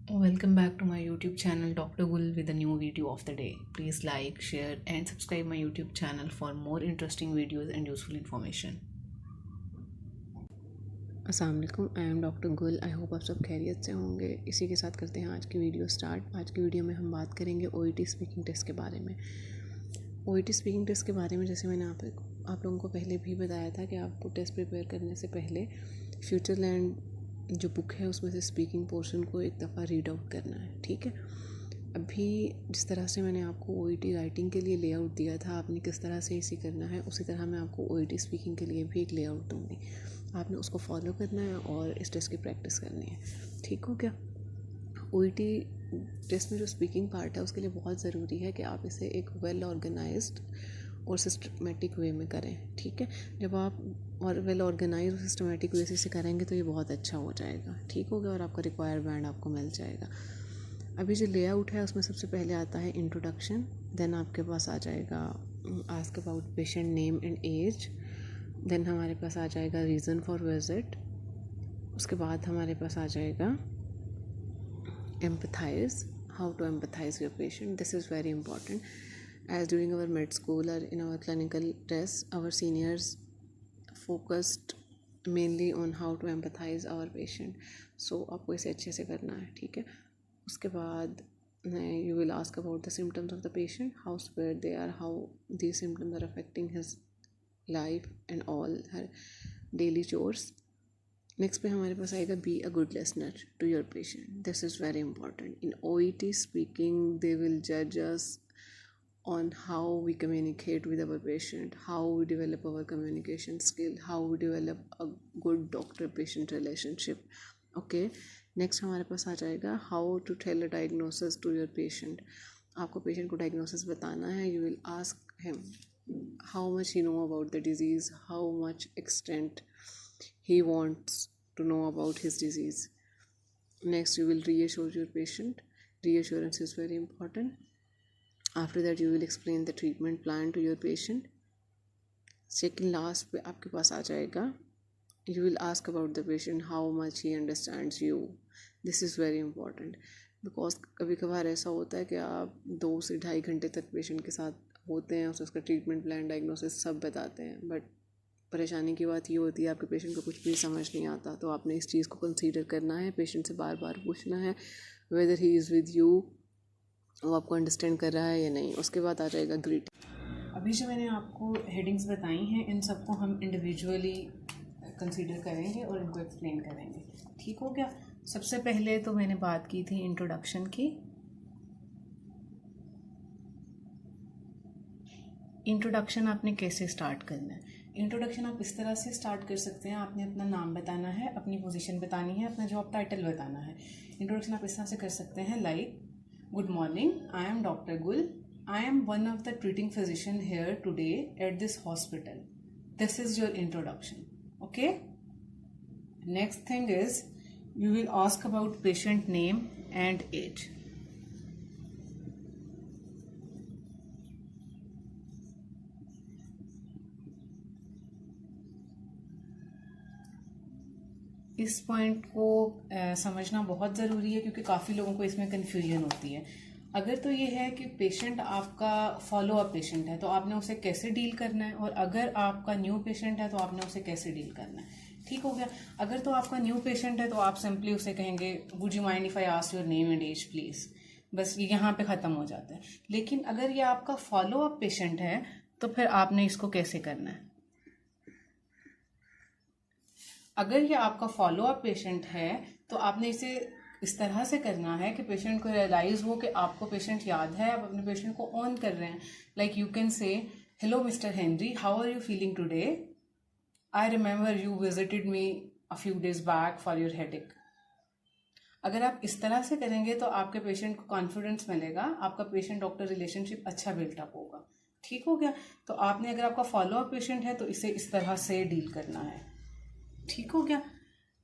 Welcome back to my YouTube channel Dr. Gul with a new video of the day. Please like, share and subscribe my YouTube channel for more interesting videos and useful information. अस्सलाम वालेकुम, आई am doctor Gul. I hope आप सब खैरियत से होंगे। इसी के साथ करते हैं आज की वीडियो स्टार्ट। आज की वीडियो में हम बात करेंगे OET स्पीकिंग टेस्ट के बारे में। OET स्पीकिंग टेस्ट के बारे में जैसे मैंने आप लोगों को पहले भी बताया था कि आपको टेस्ट प्रिपेयर करने से पहले फ्यूचरलैंड जो बुक है उसमें से स्पीकिंग पोर्शन को एक दफ़ा रीड आउट करना है, ठीक है। अभी जिस तरह से मैंने आपको OET राइटिंग के लिए लेआउट दिया था, आपने किस तरह से इसे करना है, उसी तरह मैं आपको OET स्पीकिंग के लिए भी एक लेआउट दूँगी। आपने उसको फॉलो करना है और इस टेस्ट की प्रैक्टिस करनी है, ठीक हो क्या। OET टेस्ट में जो स्पीकिंग पार्ट है उसके लिए बहुत ज़रूरी है कि आप इसे एक वेल ऑर्गेनाइज्ड और सिस्टमेटिक वे में करें, ठीक है। जब आप और वेल ऑर्गेनाइज और सिस्टमेटिक वे से इसे करेंगे तो ये बहुत अच्छा हो जाएगा, ठीक हो गया, और आपका रिक्वायर्ड बैंड आपको मिल जाएगा। अभी जो लेआउट है उसमें सबसे पहले आता है इंट्रोडक्शन, देन आपके पास आ जाएगा ask about patient name and age, then हमारे पास आ जाएगा रीज़न फॉर विजिट, उसके बाद हमारे पास आ जाएगा empathize, how to empathize your patient. This is very important as during our med school or in our clinical tests our seniors focused mainly on how to empathize our patient. So आपको इसे अच्छे से करना है, ठीक है। उसके बाद you will ask about the symptoms of the patient, how severe they are, how these symptoms are affecting his life and all her daily chores. Next पे हमारे पास आएगा be a good listener to your patient. This is very important in OET speaking. They will जज us on how we communicate with our patient, how we develop our communication skill, how we develop a good doctor-patient relationship. Okay, next हमारे पास आ जाएगा how to tell a diagnosis to your patient. आपको patient को diagnosis बताना है। You will ask him how much he know about the disease, how much extent he wants to know about his disease. Next, you will reassure your patient. Reassurance is very important. After that, you will explain the treatment plan to your patient. Second last पे आपके पास आ जाएगा you will ask about the patient how much he understands you. This is very important because कभी कभार ऐसा होता है कि आप 2 से 2.5 घंटे तक पेशेंट के साथ होते हैं, उसका ट्रीटमेंट प्लान, डायग्नोसिस सब बताते हैं, बट परेशानी की बात ये होती है आपके पेशेंट को कुछ भी समझ नहीं आता। तो आपने इस चीज़ को कंसीडर करना है, पेशेंट से बार बार पूछना है weather he is with you, वो आपको अंडरस्टैंड कर रहा है या नहीं। उसके बाद आ जाएगा ग्रीट। अभी जो मैंने आपको हेडिंग्स बताई हैं इन सबको हम इंडिविजुअली कंसीडर करेंगे और इनको एक्सप्लेन करेंगे, ठीक हो गया। सबसे पहले तो मैंने बात की थी इंट्रोडक्शन की। इंट्रोडक्शन आपने कैसे स्टार्ट करना है। इंट्रोडक्शन आप इस तरह से स्टार्ट कर सकते हैं, आपने अपना नाम बताना है, अपनी पोजीशन बतानी है, अपना जॉब टाइटल बताना है। इंट्रोडक्शन आप इस तरह से कर सकते हैं like good morning, I am doctor Gul, I am one of the treating physician here today at this hospital. This is your introduction, okay. Next thing is you will ask about patient name and age. इस point को समझना बहुत ज़रूरी है क्योंकि काफ़ी लोगों को इसमें कन्फ्यूजन होती है। अगर तो ये है कि पेशेंट आपका फॉलो अप पेशेंट है तो आपने उसे कैसे डील करना है, और अगर आपका न्यू पेशेंट है तो आपने उसे कैसे डील करना है, ठीक हो गया। अगर तो आपका न्यू पेशेंट है तो आप सिंपली उसे कहेंगे would you mind if I ask your name and age please, बस ये यहाँ पे ख़त्म हो जाता है। लेकिन अगर ये आपका फॉलो अप पेशेंट है तो फिर आपने इसको कैसे करना है। अगर ये आपका फॉलो अप पेशेंट है तो आपने इसे इस तरह से करना है कि पेशेंट को रियलाइज़ हो कि आपको पेशेंट याद है, आप अपने पेशेंट को ऑन कर रहे हैं। Like you can say hello mister Henry, how are you feeling today, I remember you visited me a few days back for your headache. अगर आप इस तरह से करेंगे तो आपके पेशेंट को कॉन्फिडेंस मिलेगा, आपका पेशेंट डॉक्टर रिलेशनशिप अच्छा बिल्टअप होगा, ठीक हो गया। तो आपने अगर आपका फॉलो अप पेशेंट है तो इसे इस तरह से डील करना है, ठीक हो गया।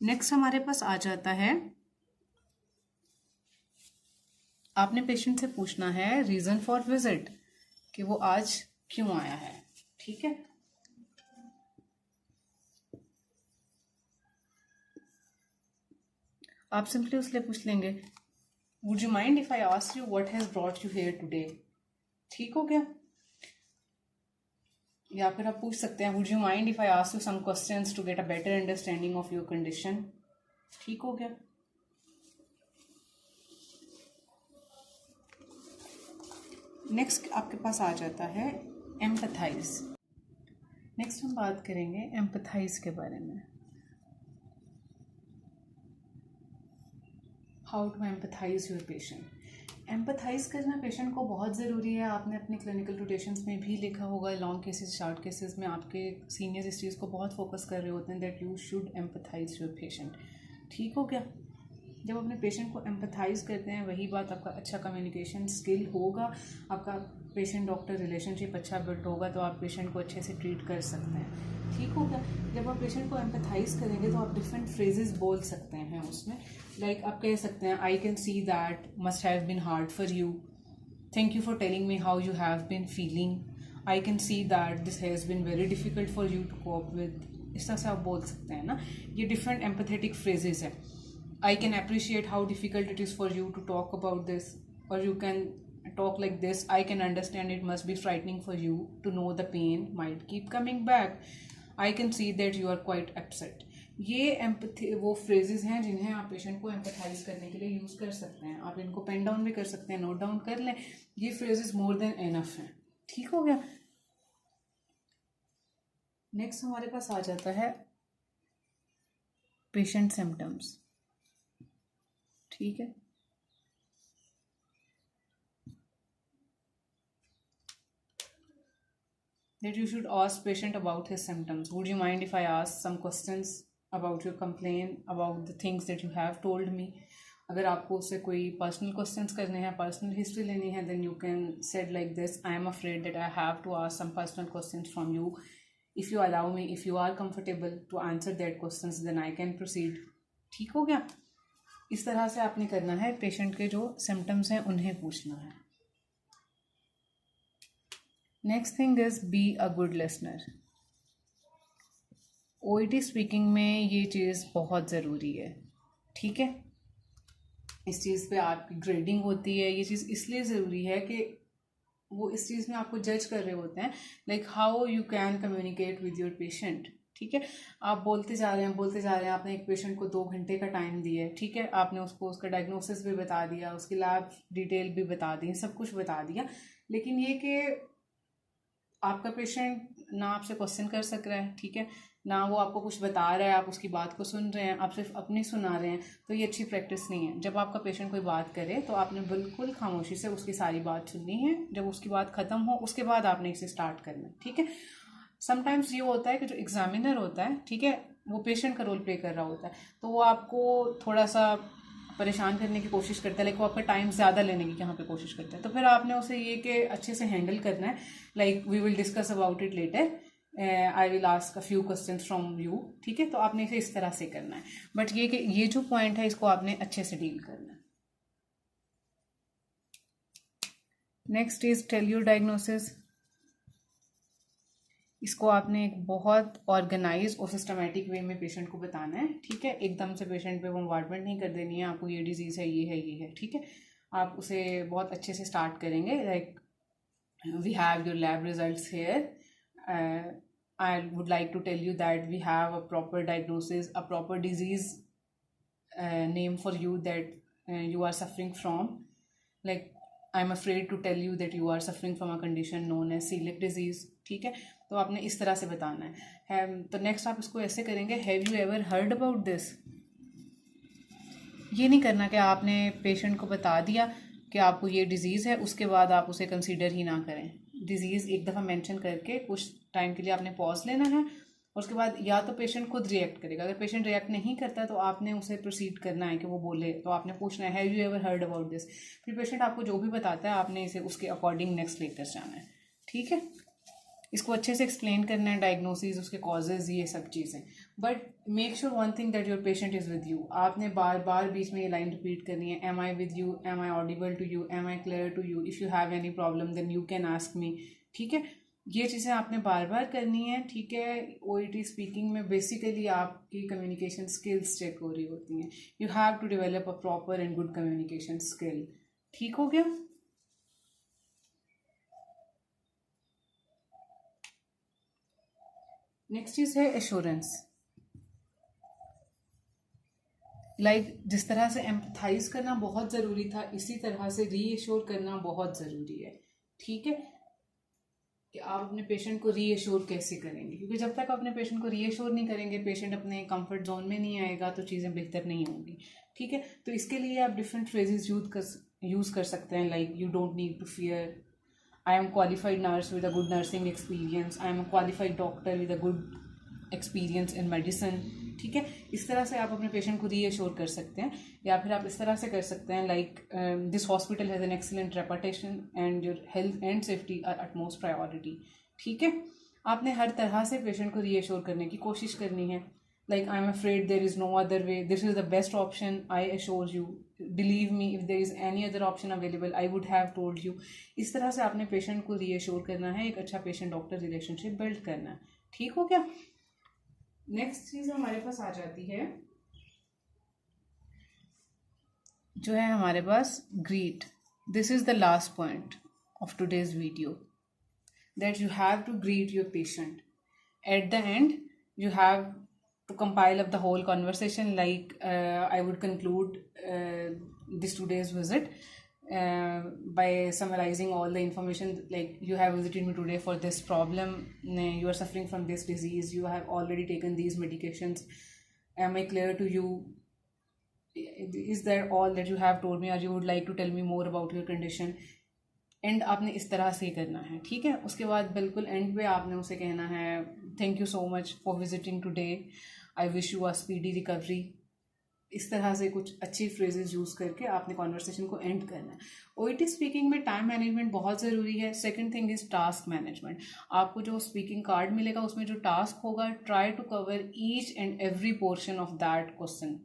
नेक्स्ट हमारे पास आ जाता है आपने पेशेंट से पूछना है रीजन फॉर विजिट, कि वो आज क्यों आया है, ठीक है। आप सिंपली उससे पूछ लेंगे would you mind if I ask you what has brought you here today? ठीक हो गया? या फिर आप पूछ सकते हैं would you mind if I ask you some questions to get a better understanding of your condition? ठीक हो गया? नेक्स्ट आपके पास आ जाता है एम्पथाइज। नेक्स्ट हम बात करेंगे एम्पथाइज के बारे में। How to empathize your patient. Empathize करना पेशेंट को बहुत ज़रूरी है। आपने अपने क्लिनिकल रोटेशंस में भी लिखा होगा, लॉन्ग केसेस शॉर्ट केसेस में आपके सीनियर्स इस चीज़ को बहुत फोकस कर रहे होते हैं that you should empathize your patient. ठीक हो गया? जब अपने पेशेंट को एम्पथाइज करते हैं, वही बात आपका अच्छा कम्युनिकेशन स्किल होगा, आपका पेशेंट डॉक्टर रिलेशनशिप अच्छा बिल्ड होगा, तो आप पेशेंट को अच्छे से ट्रीट कर सकते हैं। ठीक होगा? जब आप पेशेंट को एम्पथाइज करेंगे तो आप डिफरेंट फ्रेजेस बोल सकते हैं उसमें। लाइक आप कह सकते हैं I can see that must have been hard for you, thank you for telling me how you have been feeling, I can see that this has been very difficult for you to cope with. इस तरह से आप बोल सकते हैं ना। ये different empathetic phrases हैं। I can appreciate how difficult it is for you to talk about this, or you can talk like this. I can understand it must be frightening for you to know the pain might keep coming back. I can see that you are quite upset. ये empathy वो phrases हैं जिन्हें आप patient को empathise करने के लिए use कर सकते हैं। आप इनको पेन डाउन भी कर सकते हैं, नोट डाउन कर लें। ये फ्रेजेस मोर देन एनफ हैं। ठीक हो गया? नेक्स्ट हमारे पास आ जाता है पेशेंट सिम्टम्स। ठीक है? That you should ask patient about his symptoms. Would you mind if I ask some questions about your complaint, about the things that you have told me? अगर आपको उससे कोई पर्सनल क्वेश्चंस करने हैं, personal history लेनी है, then you can said like this, I am afraid that I have to ask some personal questions from you. If you allow me, if you are comfortable to answer that questions, then I can proceed. ठीक हो गया? इस तरह से आपने करना है. Patient के जो सिम्टम्स हैं उन्हें पूछना है. Next thing is B a good listener. OET speaking में ये चीज़ बहुत ज़रूरी है. ठीक है? इस चीज़ पे आपकी ग्रेडिंग होती है. ये चीज़ इसलिए ज़रूरी है कि वो इस चीज़ में आपको जज कर रहे होते हैं, like how you can communicate with your patient. ठीक है? आप बोलते जा रहे हैं. आपने एक पेशेंट को 2 घंटे का टाइम दिया है. ठीक है? आपने उसको उसका डायग्नोसिस भी बता दिया, उसकी लैब डिटेल भी बता दी, सब कुछ बता दिया. लेकिन ये कि आपका पेशेंट ना आपसे क्वेश्चन कर सक रहा है, ठीक है, ना वो आपको कुछ बता रहा है, आप उसकी बात को सुन रहे हैं, आप सिर्फ अपनी सुना रहे हैं, तो ये अच्छी प्रैक्टिस नहीं है. जब आपका पेशेंट कोई बात करे तो आपने बिल्कुल खामोशी से उसकी सारी बात सुननी है. जब उसकी बात ख़त्म हो उसके बाद आपने इसे स्टार्ट करना है. ठीक है? समटाइम्स ये होता है कि जो एग्जामिनर होता है, ठीक है, वो पेशेंट का रोल प्ले कर रहा होता है, तो वो आपको थोड़ा सा परेशान करने की कोशिश करता है, लाइक वो आपका टाइम ज़्यादा लेने की यहाँ पे कोशिश करता है. तो फिर आपने उसे ये कि अच्छे से हैंडल करना है, like we will discuss about it later, I will ask a few question from you. ठीक है? तो आपने इसे इस तरह से करना है. बट ये कि ये जो पॉइंट है इसको आपने अच्छे से डील करना है. Next is tell your diagnosis. इसको आपने एक बहुत ऑर्गेनाइज और सिस्टमेटिक वे में पेशेंट को बताना है. ठीक है? एकदम से पेशेंट पे बॉम्बार्डमेंट नहीं कर देनी है, आपको ये डिजीज़ है, ये है, ये है. ठीक है? आप उसे बहुत अच्छे से स्टार्ट करेंगे, like we have your lab results here. I would like to tell you that we have a proper diagnosis, a proper disease name for you that you are suffering from. Like, I'm afraid to tell you that you are suffering from a condition known as celiac disease. ठीक है? तो आपने इस तरह से बताना है. तो नेक्स्ट आप इसको ऐसे करेंगे, have you ever heard about this. ये नहीं करना कि आपने पेशेंट को बता दिया कि आपको ये डिज़ीज़ है, उसके बाद आप उसे कंसीडर ही ना करें. डिज़ीज़ एक दफ़ा मेंशन करके कुछ टाइम के लिए आपने पॉज लेना है, और उसके बाद या तो पेशेंट खुद रिएक्ट करेगा. अगर पेशेंट रिएक्ट नहीं करता तो आपने उसे प्रोसीड करना है कि वो बोले. तो आपने पूछना है, have you ever heard about this. फिर पेशेंट आपको जो भी बताता है आपने इसे उसके अकॉर्डिंग नेक्स्ट लेकर जाना है. ठीक है? इसको अच्छे से एक्सप्लेन करना है, डायग्नोसिस, उसके कॉजेज़, ये सब चीज़ें. But make sure one thing that your patient is with you. आपने बार बार बीच में ये लाइन रिपीट करनी है, am I with you, am I audible to you, am I clear to you, if you have any problem then you can ask me. ठीक है? ये चीज़ें आपने बार बार करनी है, ठीक है। ओईटी स्पीकिंग में बेसिकली आपकी कम्युनिकेशन स्किल्स चेक हो रही होती हैं। You have to develop a proper and good communication skill. ठीक हो गया। नेक्स्ट चीज़ है एश्योरेंस। जिस तरह से एम्पथाइज करना बहुत ज़रूरी था, इसी तरह से रीएश्योर करना बहुत ज़रूरी है, ठीक है। कि आप अपने पेशेंट को रीएश्योर कैसे करेंगे, क्योंकि जब तक अपने पेशेंट को रीएश्योर नहीं करेंगे, पेशेंट अपने कंफर्ट जोन में नहीं आएगा, तो चीज़ें बेहतर नहीं होंगी, ठीक है। तो इसके लिए आप डिफरेंट फ्रेजेस यूज़ कर सकते हैं, like you don't need to fear, I am qualified nurse with a good nursing experience, I am a qualified doctor with a good experience in medicine, ठीक है। इस तरह से आप अपने पेशेंट को रीएश्योर कर सकते हैं। या फिर आप इस तरह से कर सकते हैं, like this hospital has an excellent reputation and your health and safety are utmost priority, ठीक है। आपने हर तरह से पेशेंट को रीएश्योर करने की कोशिश करनी है, like I am afraid there is no other way, this is the best option, I assure you, believe me if there is any other option available I would have told you. इस तरह से आपने patient को reassure करना है, एक अच्छा patient doctor relationship build करना है, ठीक हो क्या। नेक्स्ट चीज़ हमारे पास आ जाती है, जो है हमारे पास greet. This is the last point of today's video, that you have to greet your patient at the end. you have to compile up the whole conversation, like I would conclude this today's visit by summarizing all the information, like you have visited me today for this problem, you are suffering from this disease, you have already taken these medications, am I clear to you, is that all that you have told me, or you would like to tell me more about your condition। And आपने इस तरह से ही करना है, ठीक है। उसके बाद बिल्कुल एंड पे आपने उसे कहना है, thank you so much for visiting today, I wish you a speedy recovery. इस तरह से कुछ अच्छी फ्रेजेस यूज़ करके आपने कॉन्वर्सेशन को एंड करना है। ओईटी स्पीकिंग में टाइम मैनेजमेंट बहुत ज़रूरी है। Second thing is task management. आपको जो स्पीकिंग कार्ड मिलेगा उसमें जो टास्क होगा, try to cover each and every portion of that question,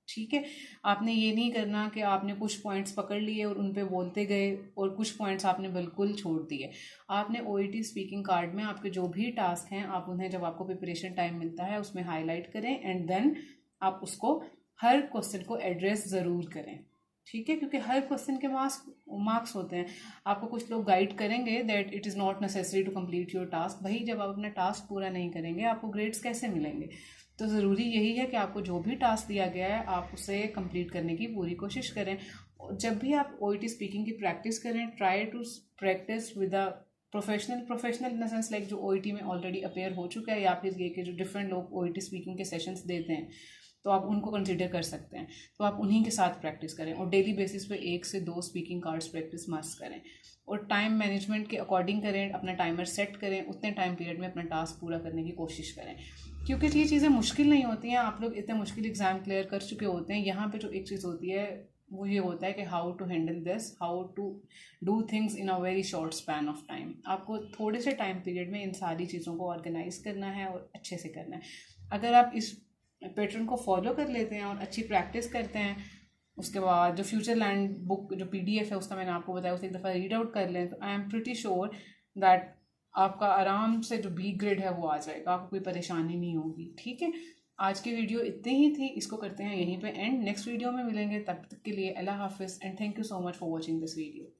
ठीक है। आपने ये नहीं करना कि आपने कुछ पॉइंट्स पकड़ लिए और उन पे बोलते गए और कुछ पॉइंट्स आपने बिल्कुल छोड़ दिए। आपने ओईटी स्पीकिंग कार्ड में आपके जो भी टास्क हैं, आप उन्हें जब आपको प्रिपरेशन टाइम मिलता है उसमें हाईलाइट करें, एंड देन आप उसको हर क्वेश्चन को एड्रेस ज़रूर करें, ठीक है। क्योंकि हर क्वेश्चन के मार्क्स होते हैं। आपको कुछ लोग गाइड करेंगे that it is not necessary to complete your task. भाई जब आप अपना टास्क पूरा नहीं करेंगे आपको ग्रेड्स कैसे मिलेंगे। तो ज़रूरी यही है कि आपको जो भी टास्क दिया गया है आप उसे कंप्लीट करने की पूरी कोशिश करें। जब भी आप ओईटी स्पीकिंग की प्रैक्टिस करें, try to practice with a professional in the sense, like जो ओईटी में ऑलरेडी अपेयर हो चुका है, या फिर ये कि जो डिफरेंट लोग ओईटी स्पीकिंग के सेशंस देते हैं, तो आप उनको कंसिडर कर सकते हैं। तो आप उन्हीं के साथ प्रैक्टिस करें और डेली बेसिस पे 1 से 2 स्पीकिंग कार्ड्स प्रैक्टिस मस्ट करें, और टाइम मैनेजमेंट के अकॉर्डिंग करें, अपना टाइमर सेट करें, उतने टाइम पीरियड में अपना टास्क पूरा करने की कोशिश करें। क्योंकि ये चीज़ें मुश्किल नहीं होती हैं, आप लोग इतने मुश्किल एग्ज़ाम क्लियर कर चुके होते हैं। यहाँ पे जो एक चीज़ होती है वो ये होता है कि how to handle this, how to do things in a very short span of time. आपको थोड़े से टाइम पीरियड में इन सारी चीज़ों को ऑर्गेनाइज करना है और अच्छे से करना है। अगर आप इस पैटर्न को फॉलो कर लेते हैं और अच्छी प्रैक्टिस करते हैं, उसके बाद जो फ्यूचर लैंड बुक जो PDF है उसका मैंने आपको बताया, उसे एक दफ़ा रीड आउट कर लें, तो I am pretty sure that आपका आराम से जो B ग्रेड है वो आ जाएगा, आपको कोई परेशानी नहीं होगी, ठीक है। आज की वीडियो इतनी ही थी, इसको करते हैं यहीं पे एंड। नेक्स्ट वीडियो में मिलेंगे, तब तक के लिए अल्लाह हाफिज़ and thank you so much for watching this video.